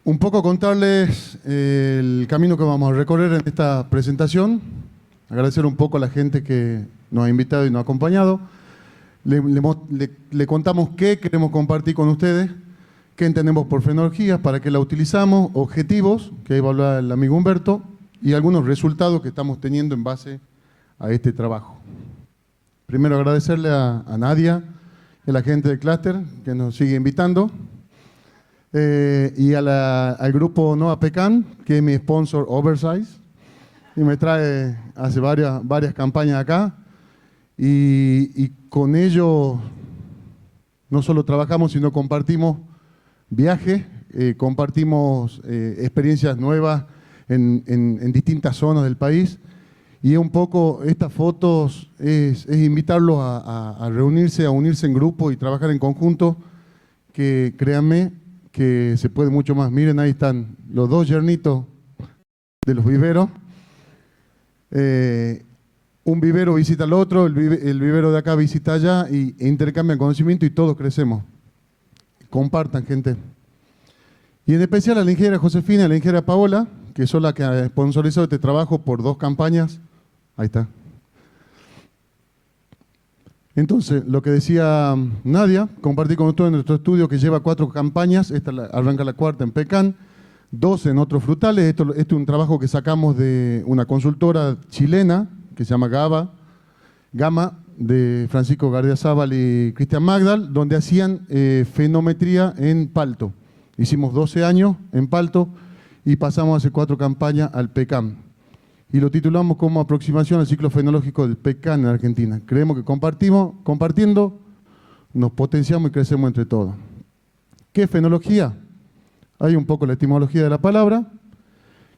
Un poco contarles el camino que vamos a recorrer en esta presentación. Agradecer un poco a la gente que nos ha invitado y nos ha acompañado. Le contamos qué queremos compartir con ustedes, qué entendemos por fenologías, para qué la utilizamos, objetivos, que ahí va a hablar el amigo Humberto, y algunos resultados que estamos teniendo en base a este trabajo. Primero agradecerle a Nadia y a la gente del clúster que nos sigue invitando. Y al grupo Noa Pecan, que es mi sponsor Oversize, y me trae, hace varias campañas acá, y con ello no solo trabajamos, sino compartimos viajes, compartimos experiencias nuevas en distintas zonas del país, y un poco estas fotos es invitarlos a reunirse, a unirse en grupo y trabajar en conjunto, que créanme, que se puede mucho más. Miren, ahí están los dos yernitos de los viveros. Un vivero visita al otro, el vivero de acá visita allá, e intercambian conocimiento y todos crecemos. Compartan, gente. Y en especial a la ingeniera Josefina y a la ingeniera Paola, que son las que han sponsorizado este trabajo por 2 campañas. Ahí está. Entonces, lo que decía Nadia, compartí con ustedes nuestro estudio que lleva 4 campañas, arranca la 4ª en Pecan, 2 en otros frutales. Esto es un trabajo que sacamos de una consultora chilena que se llama Gama, de Francisco Gardiazabal y Cristian Magdal, donde hacían fenometría en palto. Hicimos 12 años en palto y pasamos a hacer 4 campañas al Pecan. Y lo titulamos como aproximación al ciclo fenológico del Pecan en Argentina. Creemos que compartiendo, nos potenciamos y crecemos entre todos. ¿Qué es fenología? Hay un poco la etimología de la palabra,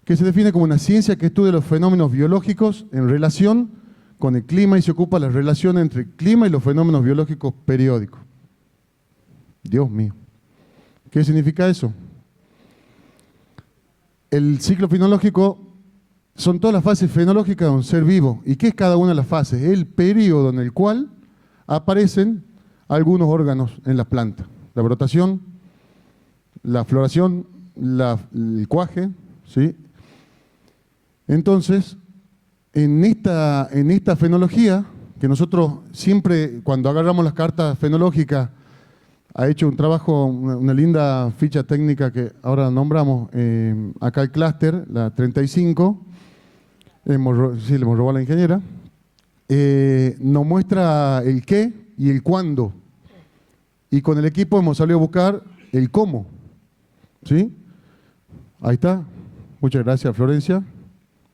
que se define como una ciencia que estudia los fenómenos biológicos en relación con el clima y se ocupa de la relación entre el clima y los fenómenos biológicos periódicos. Dios mío. ¿Qué significa eso? El ciclo fenológico son todas las fases fenológicas de un ser vivo. ¿Y qué es cada una de las fases? Es el periodo en el cual aparecen algunos órganos en las plantas. La brotación, la floración, el cuaje, ¿sí? Entonces, en esta fenología, que nosotros siempre, cuando agarramos las cartas fenológicas, ha hecho un trabajo, una linda ficha técnica que ahora nombramos acá el clúster, la 35, le hemos robado a la ingeniera, nos muestra el qué y el cuándo. Y con el equipo hemos salido a buscar el cómo. ¿Sí? Ahí está. Muchas gracias, Florencia.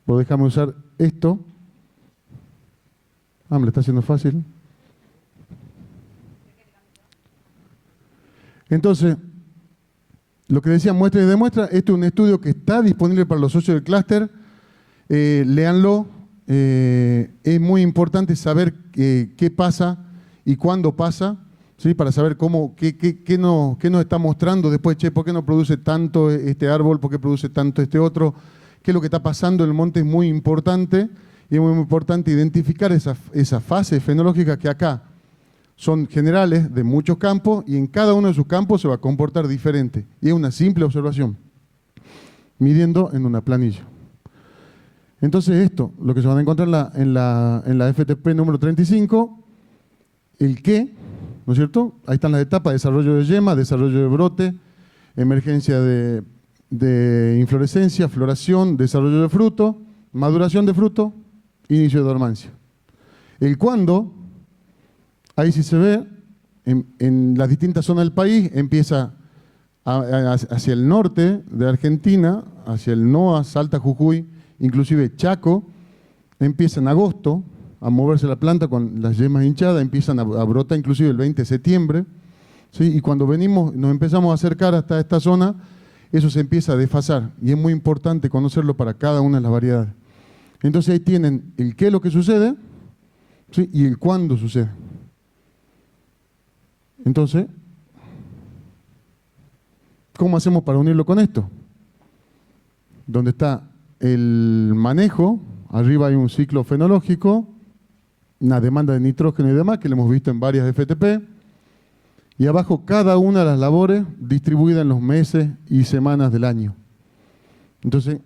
Pues déjame usar esto. Me lo está haciendo fácil. Entonces, lo que decía muestra y demuestra, esto es un estudio que está disponible para los socios del clúster. Léanlo. Es muy importante saber qué pasa y cuándo pasa, ¿sí? Para saber qué nos está mostrando después. Che, ¿por qué no produce tanto este árbol? ¿Por qué produce tanto este otro? ¿Qué es lo que está pasando en el monte? Es muy importante, y es muy importante identificar esas fases fenológicas que acá son generales de muchos campos, y en cada uno de sus campos se va a comportar diferente. Y es una simple observación, midiendo en una planilla. Entonces esto, lo que se van a encontrar en la FTP número 35, el qué, ¿no es cierto? Ahí están las etapas: desarrollo de yema, desarrollo de brote, emergencia de inflorescencia, floración, desarrollo de fruto, maduración de fruto, inicio de dormancia. El cuándo, ahí sí se ve, en las distintas zonas del país, empieza hacia el norte de Argentina, hacia el NOA, Salta, Jujuy, inclusive Chaco, empieza en agosto a moverse la planta con las yemas hinchadas, empiezan a brotar inclusive el 20 de septiembre, ¿sí? Y cuando nos empezamos a acercar hasta esta zona, eso se empieza a desfasar, y es muy importante conocerlo para cada una de las variedades. Entonces ahí tienen el qué es lo que sucede, ¿sí? Y el cuándo sucede. Entonces, ¿cómo hacemos para unirlo con esto? Donde está el manejo, arriba hay un ciclo fenológico, una demanda de nitrógeno y demás, que lo hemos visto en varias FTP, Y abajo cada una de las labores distribuidas en los meses y semanas del año. Entonces,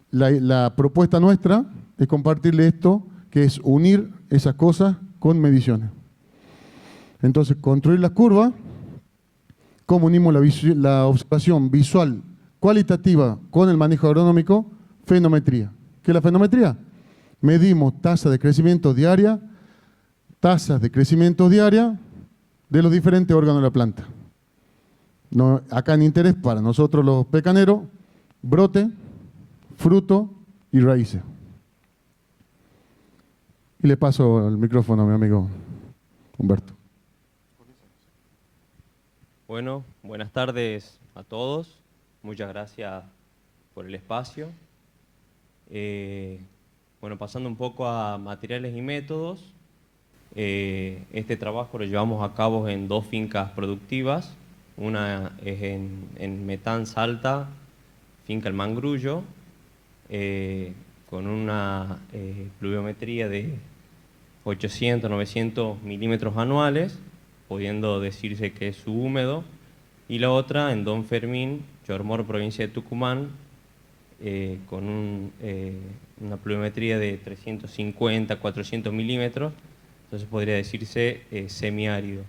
la propuesta nuestra es compartirle esto, que es unir esas cosas con mediciones. Entonces, construir las curvas, cómo unimos la observación visual cualitativa con el manejo agronómico, fenometría. ¿Qué es la fenometría? Medimos tasas de crecimiento diaria de los diferentes órganos de la planta. No, acá en interés para nosotros los pecaneros, brote, fruto y raíces. Y le paso el micrófono a mi amigo Humberto. Bueno, buenas tardes a todos. Muchas gracias por el espacio. Bueno, pasando un poco a materiales y métodos. Este trabajo lo llevamos a cabo en 2 fincas productivas. Una es en Metán, Salta, finca El Mangrullo, con una pluviometría de 800, 900 milímetros anuales, pudiendo decirse que es subhúmedo. Y la otra en Don Fermín, Chormor, provincia de Tucumán, con una pluviometría de 350, 400 milímetros, entonces podría decirse semiárido.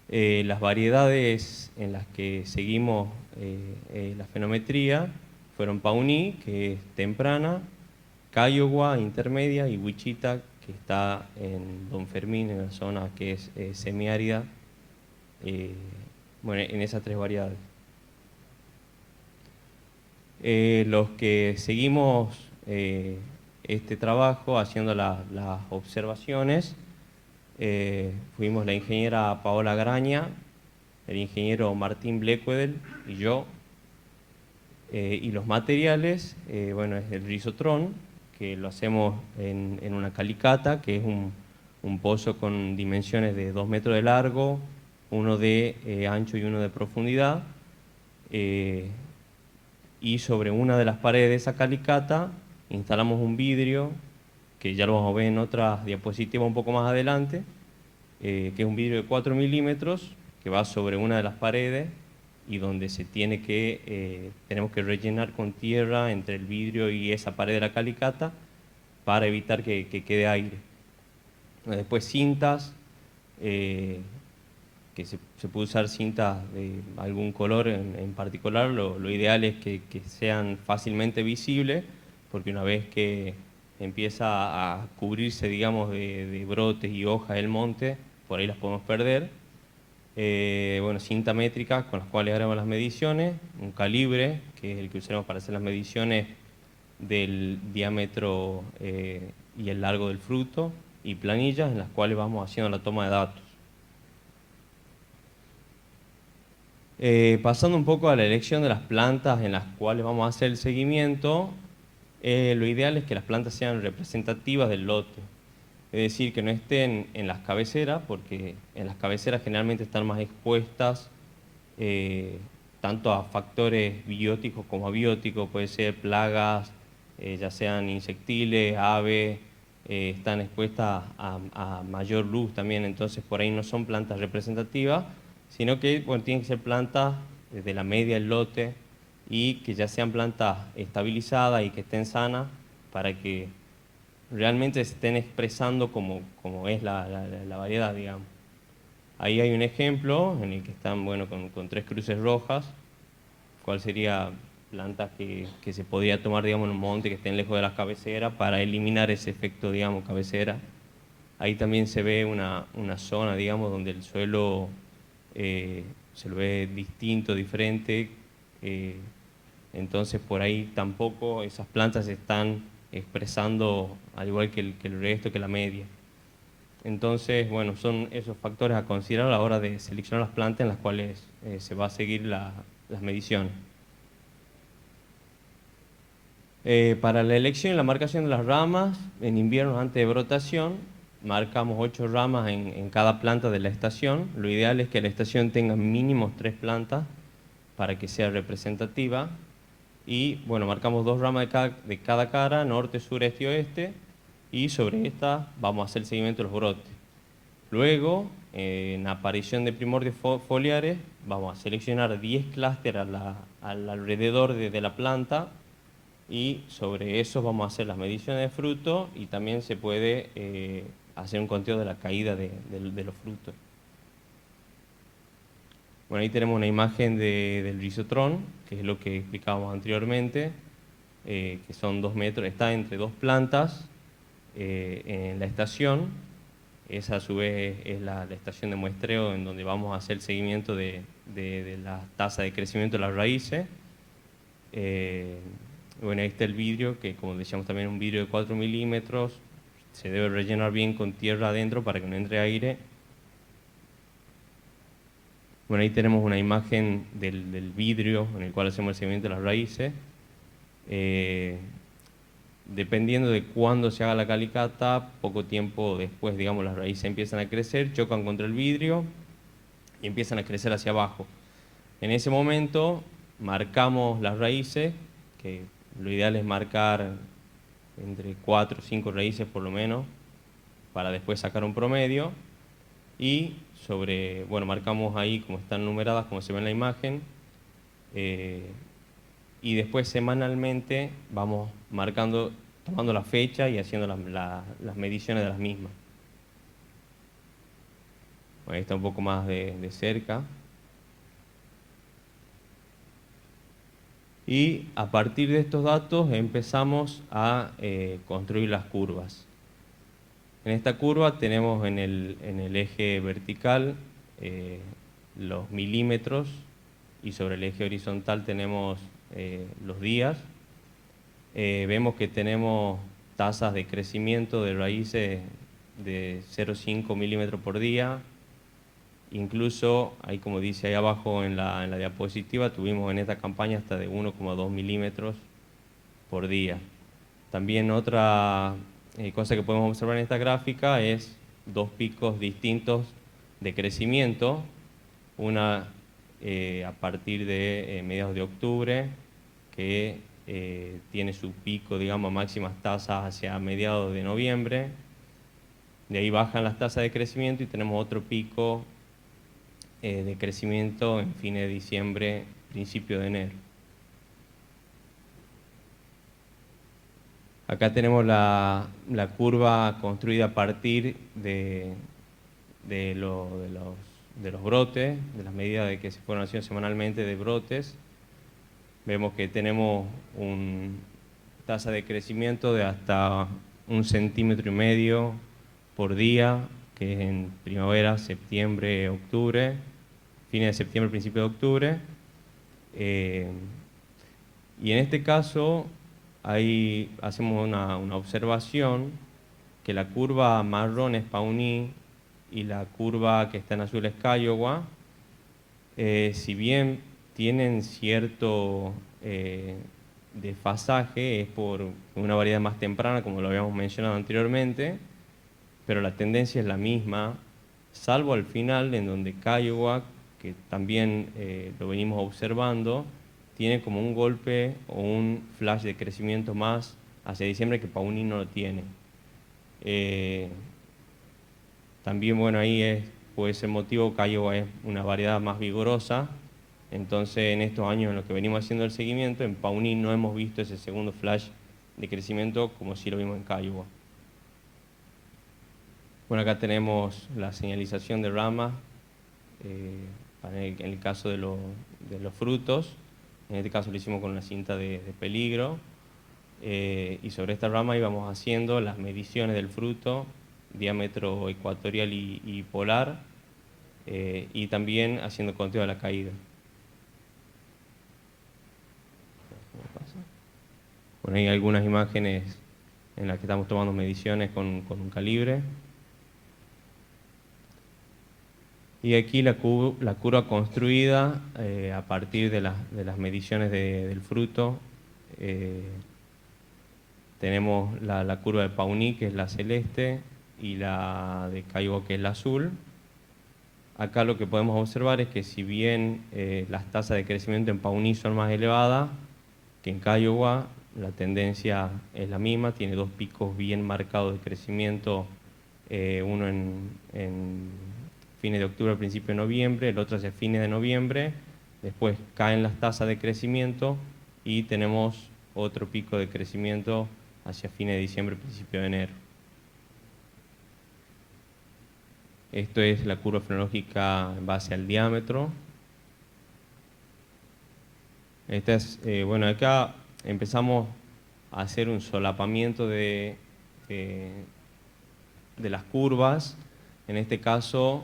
Las variedades en las que seguimos la fenometría fueron Pauní, que es temprana, Kiowa, intermedia, y Wichita, que está en Don Fermín, en la zona que es semiárida, bueno, en esas 3 variedades. Los que seguimos este trabajo haciendo las observaciones, fuimos la ingeniera Paola Graña, el ingeniero Martín Blequedel y yo. Y los materiales, bueno, es el risotrón, que lo hacemos en una calicata, que es un pozo con dimensiones de 2 metros de largo, 1 de ancho y 1 de profundidad. Y sobre una de las paredes de esa calicata instalamos un vidrio, que ya lo vamos a ver en otras diapositivas un poco más adelante, que es un vidrio de 4 milímetros, que va sobre una de las paredes y donde tenemos que rellenar con tierra entre el vidrio y esa pared de la calicata para evitar que quede aire. Después cintas, que se puede usar cintas de algún color en particular. Lo ideal es que sean fácilmente visibles, porque una vez que empieza a cubrirse, digamos, de brotes y hojas del monte, por ahí las podemos perder. Bueno, cinta métrica con las cuales haremos las mediciones, un calibre, que es el que usaremos para hacer las mediciones del diámetro y el largo del fruto, y planillas en las cuales vamos haciendo la toma de datos. Pasando un poco a la elección de las plantas en las cuales vamos a hacer el seguimiento, lo ideal es que las plantas sean representativas del lote. Es decir, que no estén en las cabeceras, porque en las cabeceras generalmente están más expuestas tanto a factores bióticos como abióticos, puede ser plagas, ya sean insectiles, aves, están expuestas a mayor luz también, entonces por ahí no son plantas representativas, sino que bueno, tienen que ser plantas de la media del lote y que ya sean plantas estabilizadas y que estén sanas para que realmente se estén expresando como es la variedad, digamos. Ahí hay un ejemplo en el que están bueno, con 3 cruces rojas, cuál sería plantas que se podría tomar, digamos, en un monte que estén lejos de las cabeceras para eliminar ese efecto, digamos, cabecera. Ahí también se ve una zona, digamos, donde el suelo se lo ve distinto, diferente, entonces por ahí tampoco esas plantas se están expresando al igual que el resto, que la media. Entonces, bueno, son esos factores a considerar a la hora de seleccionar las plantas en las cuales se va a seguir las mediciones. Para la elección y la marcación de las ramas, en invierno antes de brotación, marcamos 8 ramas en cada planta de la estación. Lo ideal es que la estación tenga mínimo 3 plantas para que sea representativa. Y bueno, marcamos 2 ramas de cada cara, norte, sur, este y oeste, y sobre esta vamos a hacer el seguimiento de los brotes. Luego en aparición de primordios foliares, vamos a seleccionar 10 clústeres al alrededor de la planta y sobre eso vamos a hacer las mediciones de fruto y también se puede hacer un conteo de la caída de los frutos. Bueno, ahí tenemos una imagen del rizotrón, que es lo que explicábamos anteriormente, que son 2 metros, está entre dos plantas en la estación. Esa a su vez es la estación de muestreo en donde vamos a hacer el seguimiento de la tasa de crecimiento de las raíces. Bueno, ahí está el vidrio, que como decíamos también es un vidrio de 4 milímetros, se debe rellenar bien con tierra adentro para que no entre aire. Bueno, ahí tenemos una imagen del vidrio en el cual hacemos el seguimiento de las raíces. Dependiendo de cuándo se haga la calicata, poco tiempo después, digamos, las raíces empiezan a crecer, chocan contra el vidrio y empiezan a crecer hacia abajo. En ese momento marcamos las raíces, que lo ideal es marcar entre 4 o 5 raíces por lo menos, para después sacar un promedio. Y bueno, marcamos ahí como están numeradas, como se ve en la imagen. Y después semanalmente vamos marcando, tomando la fecha y haciendo las mediciones de las mismas. Bueno, ahí está un poco más de cerca. Y a partir de estos datos empezamos a construir las curvas. En esta curva tenemos en el eje vertical los milímetros y sobre el eje horizontal tenemos los días. Vemos que tenemos tasas de crecimiento de raíces de 0,5 milímetros por día. Incluso, ahí como dice ahí abajo en la diapositiva, tuvimos en esta campaña hasta de 1,2 milímetros por día. También otra cosa que podemos observar en esta gráfica es dos picos distintos de crecimiento. Una a partir de mediados de octubre, que tiene su pico, digamos, a máximas tasas hacia mediados de noviembre. De ahí bajan las tasas de crecimiento y tenemos otro pico de crecimiento en fines de diciembre, principio de enero. Acá tenemos la curva construida a partir de los brotes, de las medidas de que se fueron haciendo semanalmente de brotes. Vemos que tenemos una tasa de crecimiento de hasta 1,5 centímetros por día, que es en primavera, septiembre, octubre, fines de septiembre, principio de octubre. Y en este caso, ahí hacemos una observación, que la curva marrón es Pauní y la curva que está en azul es Kiowa. Si bien tienen cierto desfasaje, es por una variedad más temprana, como lo habíamos mencionado anteriormente, pero la tendencia es la misma, salvo al final, en donde Kiowa, que también lo venimos observando, tiene como un golpe o un flash de crecimiento más hacia diciembre que Pauní no lo tiene. También, bueno, ahí puede ser motivo, Kiowa es una variedad más vigorosa, entonces en estos años en los que venimos haciendo el seguimiento, en Pauní no hemos visto ese segundo flash de crecimiento como sí lo vimos en Kiowa. Bueno, acá tenemos la señalización de ramas, en el caso de los frutos. En este caso lo hicimos con una cinta de peligro. Y sobre esta rama íbamos haciendo las mediciones del fruto, diámetro ecuatorial y polar, y también haciendo conteo de la caída. Bueno, hay algunas imágenes en las que estamos tomando mediciones con un calibre. Y aquí la curva construida a partir de las mediciones del fruto. Tenemos la curva de Pauní, que es la celeste, y la de Kiowa, que es la azul. Acá lo que podemos observar es que si bien las tasas de crecimiento en Pauní son más elevadas que en Kiowa, la tendencia es la misma, tiene dos picos bien marcados de crecimiento, uno en fines de octubre, principio de noviembre, el otro hacia fines de noviembre, después caen las tasas de crecimiento y tenemos otro pico de crecimiento hacia fines de diciembre, principio de enero. Esto es la curva fenológica en base al diámetro. Esta es, bueno, acá empezamos a hacer un solapamiento de las curvas. En este caso,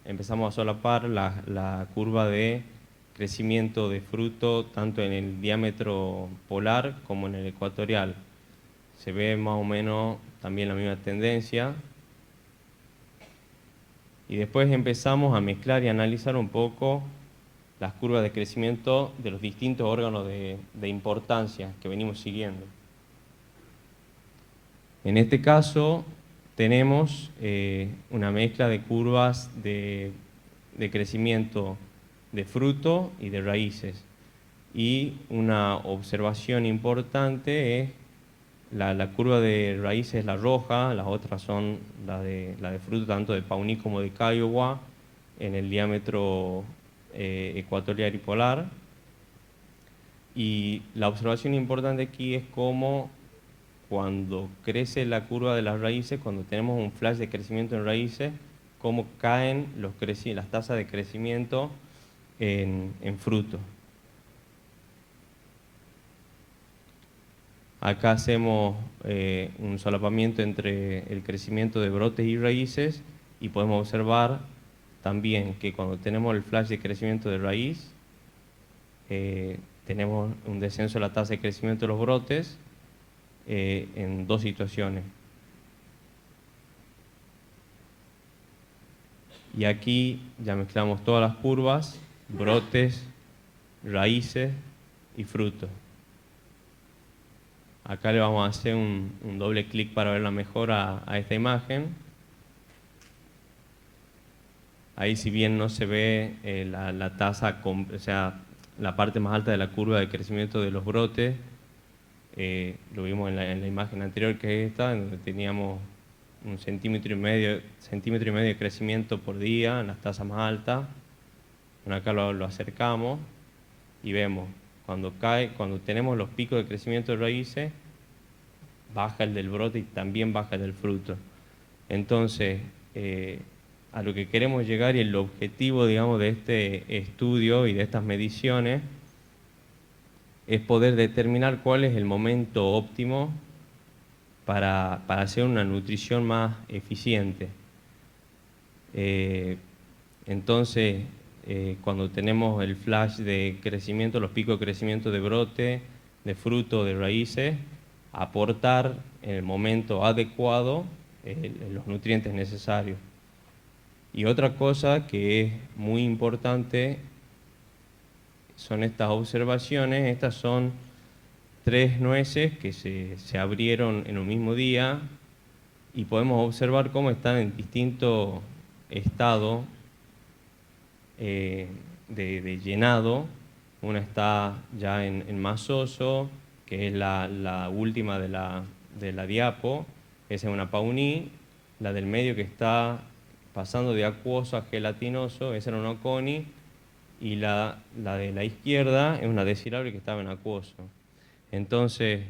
empezamos a solapar la curva de crecimiento de fruto tanto en el diámetro polar como en el ecuatorial. Se ve más o menos también la misma tendencia. Y después empezamos a mezclar y analizar un poco las curvas de crecimiento de los distintos órganos de importancia que venimos siguiendo. En este caso tenemos una mezcla de curvas de crecimiento de fruto y de raíces. Y una observación importante es la curva de raíces es la roja, las otras son la de fruto tanto de Pauní como de Kiowa en el diámetro ecuatorial y polar. Y la observación importante aquí es cómo cuando crece la curva de las raíces, cuando tenemos un flash de crecimiento en raíces, cómo caen las tasas de crecimiento en fruto. Acá hacemos un solapamiento entre el crecimiento de brotes y raíces y podemos observar también que cuando tenemos el flash de crecimiento de raíz, tenemos un descenso de la tasa de crecimiento de los brotes en dos situaciones. Y aquí ya mezclamos todas las curvas, brotes, raíces y frutos. Acá le vamos a hacer un doble clic para verla mejor a esta imagen. Ahí, si bien no se ve la tasa, o sea, la parte más alta de la curva de crecimiento de los brotes, lo vimos en la imagen anterior, que es esta, donde teníamos un centímetro y medio de crecimiento por día en las tasas más altas. Bueno, acá lo acercamos y vemos cuando tenemos los picos de crecimiento de raíces, baja el del brote y también baja el del fruto. Entonces, a lo que queremos llegar y el objetivo, digamos, de este estudio y de estas mediciones es poder determinar cuál es el momento óptimo para hacer una nutrición más eficiente. Entonces, cuando tenemos el flash de crecimiento, los picos de crecimiento de brote, de fruto, de raíces, aportar en el momento adecuado los nutrientes necesarios. Y otra cosa que es muy importante son estas observaciones. Estas son 3 nueces que se abrieron en un mismo día y podemos observar cómo están en distinto estado de llenado. Una está ya en masoso, que es la última de la diapo. Esa es una Pauní. La del medio, que está pasando de acuoso a gelatinoso, esa era una Oconi. Y la de la izquierda es una desirable que estaba en acuoso. Entonces,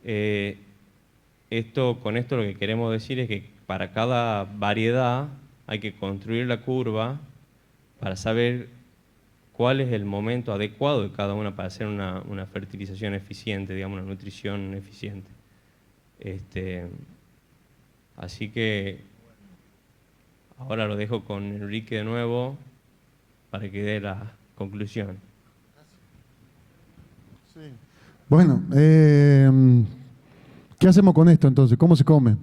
con esto lo que queremos decir es que para cada variedad hay que construir la curva para saber cuál es el momento adecuado de cada una para hacer una fertilización eficiente, digamos, una nutrición eficiente. Así que ahora lo dejo con Enrique de nuevo para que dé la conclusión. Sí. Bueno, ¿qué hacemos con esto entonces? ¿Cómo se come?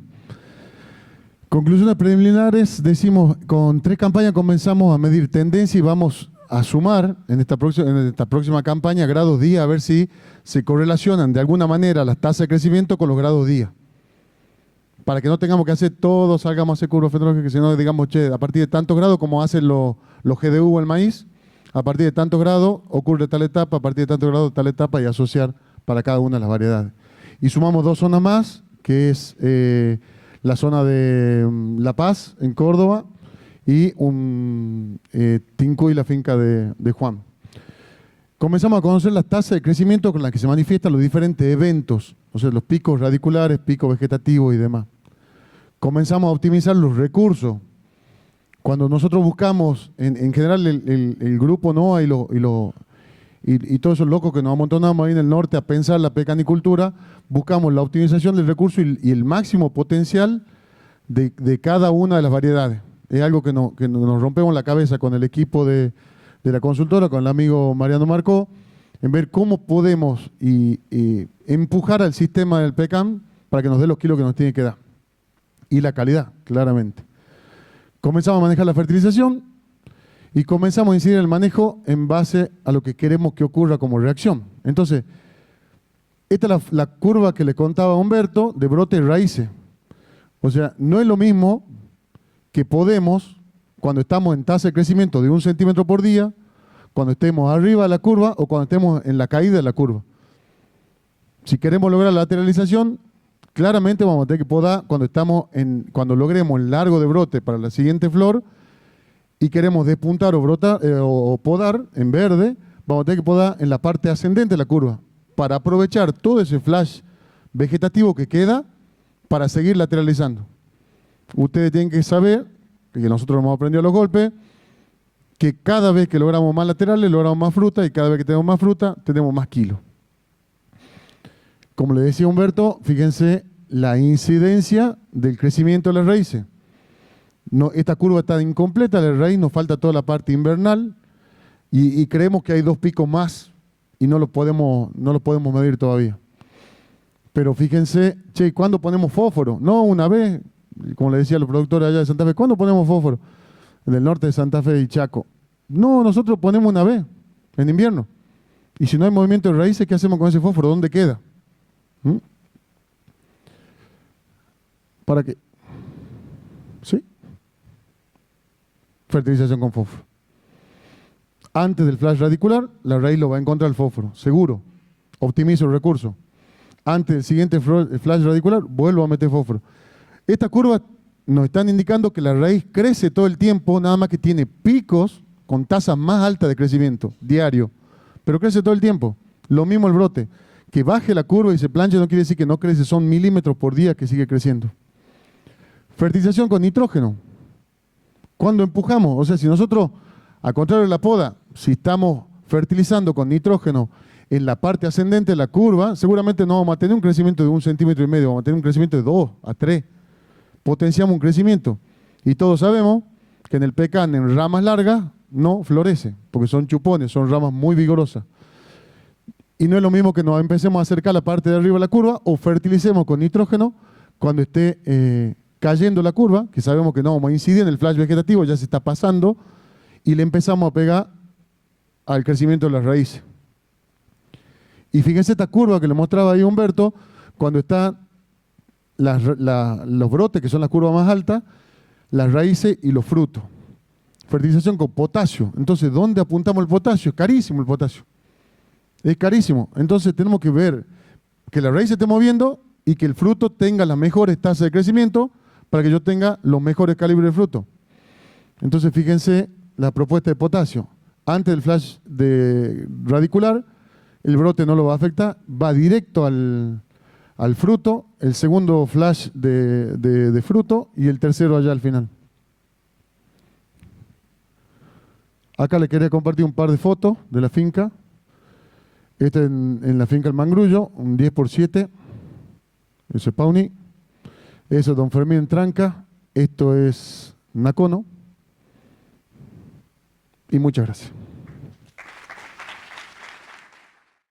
Conclusiones preliminares, decimos, con 3 campañas comenzamos a medir tendencia y vamos a sumar en esta próxima campaña grados día, a ver si se correlacionan de alguna manera las tasas de crecimiento con los grados día. Para que no tengamos que hacer todo, salgamos a hacer curvas fenológicas, sino digamos, che, a partir de tantos grados, como hacen los GDU o el maíz, a partir de tantos grados ocurre tal etapa, a partir de tantos grados tal etapa, y asociar para cada una de las variedades. Y sumamos 2 zonas más, que es la zona de La Paz, en Córdoba, y Tincuy, la finca de Juan. Comenzamos a conocer las tasas de crecimiento con las que se manifiestan los diferentes eventos, o sea, los picos radiculares, picos vegetativos y demás. Comenzamos a optimizar los recursos. Cuando nosotros buscamos, en general el grupo NOA y todos esos locos que nos amontonamos ahí en el norte a pensar la pecanicultura, buscamos la optimización del recurso y el máximo potencial de cada una de las variedades. Es algo que nos rompemos la cabeza con el equipo de la consultora, con el amigo Mariano Marcó, en ver cómo podemos empujar al sistema del PECAM para que nos dé los kilos que nos tiene que dar. Y la calidad, claramente. Comenzamos a manejar la fertilización y comenzamos a incidir en el manejo en base a lo que queremos que ocurra como reacción. Entonces, esta es la curva que le contaba a Humberto de brote y raíces. O sea, no es lo mismo que podemos, cuando estamos en tasa de crecimiento de 1 centímetro por día, cuando estemos arriba de la curva o cuando estemos en la caída de la curva. Si queremos lograr la lateralización, claramente vamos a tener que podar cuando logremos el largo de brote para la siguiente flor y queremos despuntar o podar en verde, vamos a tener que podar en la parte ascendente de la curva para aprovechar todo ese flash vegetativo que queda para seguir lateralizando. Ustedes tienen que saber, que nosotros hemos aprendido a los golpes, que cada vez que logramos más laterales, logramos más fruta y cada vez que tenemos más fruta, tenemos más kilos. Como le decía Humberto, fíjense la incidencia del crecimiento de las raíces. Esta curva está incompleta, la raíz nos falta toda la parte invernal y creemos que hay 2 picos más y no lo podemos medir todavía. Pero fíjense, ¿cuándo ponemos fósforo? No, una vez, como le decía a los productores allá de Santa Fe, ¿cuándo ponemos fósforo? En el norte de Santa Fe y Chaco. No, nosotros ponemos una vez, en invierno. Y si no hay movimiento de raíces, ¿qué hacemos con ese fósforo? ¿Dónde queda? ¿Para qué? ¿Sí? Fertilización con fósforo. Antes del flash radicular, la raíz lo va a encontrar el fósforo, seguro. Optimizo el recurso. Antes del siguiente flash radicular, vuelvo a meter fósforo. Esta curva nos están indicando que la raíz crece todo el tiempo, nada más que tiene picos con tasas más altas de crecimiento diario, pero crece todo el tiempo. Lo mismo el brote. Que baje la curva y se planche no quiere decir que no crece, son milímetros por día que sigue creciendo. Fertilización con nitrógeno. ¿Cuándo empujamos? O sea, si nosotros, al contrario de la poda, si estamos fertilizando con nitrógeno en la parte ascendente de la curva, seguramente no vamos a tener un crecimiento de 1,5 centímetros, vamos a tener un crecimiento de 2 a 3. Potenciamos un crecimiento. Y todos sabemos que en el pecan, en ramas largas, no florece, porque son chupones, son ramas muy vigorosas. Y no es lo mismo que nos empecemos a acercar la parte de arriba de la curva o fertilicemos con nitrógeno cuando esté cayendo la curva, que sabemos que no vamos a incidir en el flash vegetativo, ya se está pasando, y le empezamos a pegar al crecimiento de las raíces. Y fíjense esta curva que le mostraba ahí Humberto, cuando están los brotes, que son las curvas más altas, las raíces y los frutos. Fertilización con potasio. Entonces, ¿dónde apuntamos el potasio? Es carísimo el potasio. Es carísimo. Entonces, tenemos que ver que la raíz se esté moviendo y que el fruto tenga las mejores tasas de crecimiento para que yo tenga los mejores calibres de fruto. Entonces, fíjense la propuesta de potasio. Antes del flash radicular, el brote no lo va a afectar, va directo al fruto, el segundo flash de fruto y el tercero allá al final. Acá le quería compartir un par de fotos de la finca. Esta en la finca El Mangrullo, un 10x7. Eso es Pauni. Eso es Don Fermín en Tranca. Esto es Nacono. Y muchas gracias.